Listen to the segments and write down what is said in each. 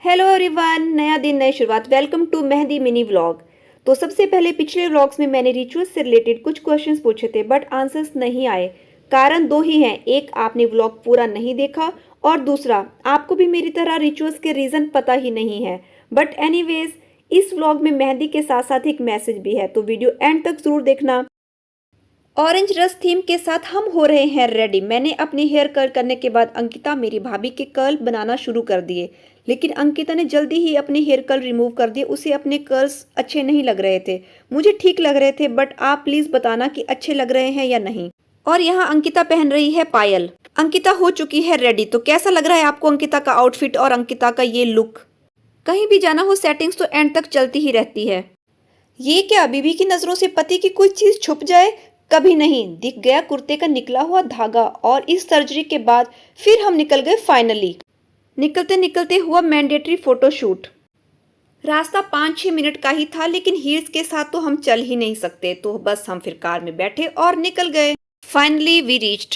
Hello everyone, नया दिन नई शुरुआत। Welcome to mehndi mini vlog. तो सबसे पहले पिछले व्लॉग्स में मैंने रिचुअल्स से रिलेटेड कुछ क्वेश्चंस पूछे थे बट आंसर्स नहीं आए। कारण दो ही हैं, एक आपने व्लॉग पूरा नहीं देखा और दूसरा आपको भी मेरी तरह रिचुअल्स के रीज़न पता ही नहीं है। बट एनीवेज, इस व्लॉग में मेहंदी के साथ साथ एक मैसेज भी है, तो वीडियो एंड तक ज़रूर देखना। ऑरेंज रस थीम के साथ हम हो रहे हैं रेडी। मैंने अपनी हेयर कर्ल करने के बाद अंकिता मेरी भाभी के कर्ल बनाना शुरू कर दिए, लेकिन अंकिता ने जल्दी ही अपने हेयर कर्ल रिमूव कर दिए। उसे अपने कर्ल्स अच्छे नहीं लग रहे थे, मुझे ठीक लग रहे थे, बट आप प्लीज बताना कि अच्छे लग रहे हैं या नहीं। और यहाँ अंकिता पहन रही है पायल। अंकिता हो चुकी है रेडी। तो कैसा लग रहा है आपको अंकिता का आउटफिट और अंकिता का ये लुक? कहीं भी जाना हो सेटिंग्स तो एंड तक चलती ही रहती है। ये क्या बीबी की नजरों से पति की कोई चीज छुप जाए? कभी नहीं। दिख गया कुर्ते का निकला हुआ धागा। और इस सर्जरी के बाद फिर हम निकल गए फाइनली। निकलते निकलते हुआ मैंडेटरी फोटोशूट। रास्ता 5-6 मिनट का ही था, लेकिन हील्स के साथ तो हम चल ही नहीं सकते, तो बस हम फिर कार में बैठे और निकल गए। Finally we reached.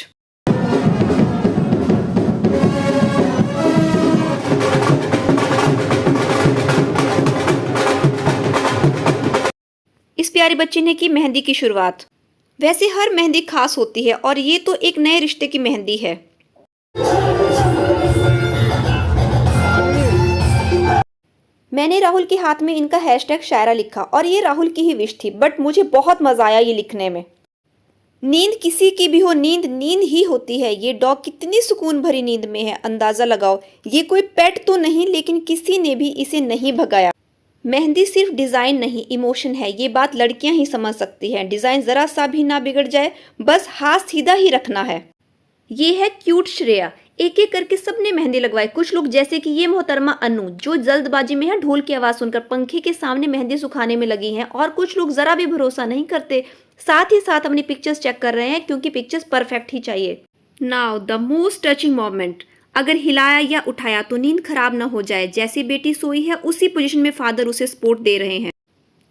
इस प्यारे बच्चे ने की मेहंदी की शुरुआत। वैसे हर मेहंदी खास होती है और ये तो एक नए रिश्ते की मेहंदी है। मैंने राहुल के हाथ में इनका हैशटैग शायरा लिखा और ये राहुल की ही विश थी, बट मुझे बहुत मजा आया ये लिखने में। नींद किसी की भी हो, नींद नींद ही होती है। ये डॉग कितनी सुकून भरी नींद में है, अंदाजा लगाओ। ये कोई पेट तो नहीं, लेकिन किसी ने भी इसे नहीं भगाया। मेहंदी सिर्फ डिज़ाइन नहीं, इमोशन है। ये बात लड़कियां ही समझ सकती हैं। डिज़ाइन ज़रा सा भी ना बिगड़ जाए, बस हाथ सीधा ही रखना है। ये है क्यूट श्रेया। एक एक करके सबने मेहंदी लगवाई। कुछ लोग जैसे कि ये मोहतरमा अनु, जो जल्दबाजी में है, ढोल की आवाज़ सुनकर पंखे के सामने मेहंदी सुखाने में लगी हैं। और कुछ लोग ज़रा भी भरोसा नहीं करते, साथ ही साथ अपनी पिक्चर्स चेक कर रहे हैं, क्योंकि पिक्चर्स परफेक्ट ही चाहिए। Now the most touching moment. अगर हिलाया या उठाया तो नींद खराब ना हो जाए। जैसी बेटी सोई है उसी पोजीशन में फादर उसे सपोर्ट दे रहे हैं।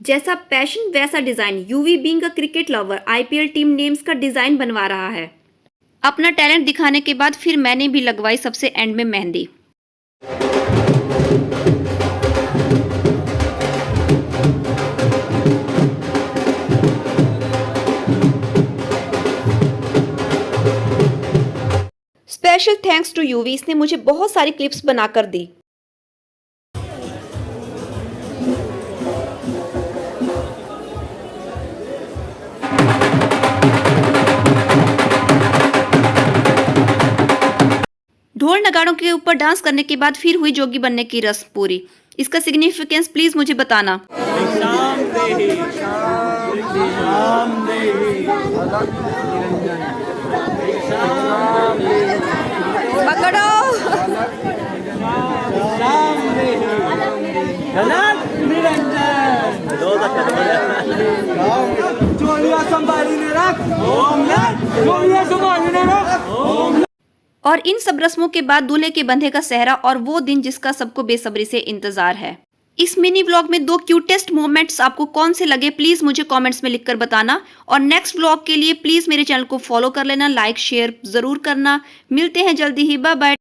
जैसा पैशन वैसा design. UV being a cricket lover IPL team names का डिजाइन बनवा रहा है। अपना टैलेंट दिखाने के बाद फिर मैंने भी लगवाई सबसे एंड में mehndi. Special thanks to Yuvi, इसने मुझे बहुत सारी क्लिप्स बनाकर दी। ढोल नगाड़ों के ऊपर डांस करने के बाद फिर हुई जोगी बनने की रस्म पूरी। इसका सिग्निफिकेंस प्लीज मुझे बताना। पकड़ो। और इन सब रस्मों के बाद दूल्हे के बंधे का सेहरा और वो दिन जिसका सबको बेसब्री से इंतजार है। इस मिनी व्लॉग में 2 क्यूटेस्ट मोमेंट्स आपको कौन से लगे, प्लीज मुझे कमेंट्स में लिखकर बताना। और नेक्स्ट व्लॉग के लिए प्लीज मेरे चैनल को फॉलो कर लेना, लाइक शेयर जरूर करना। मिलते हैं जल्दी ही, बाय बाय।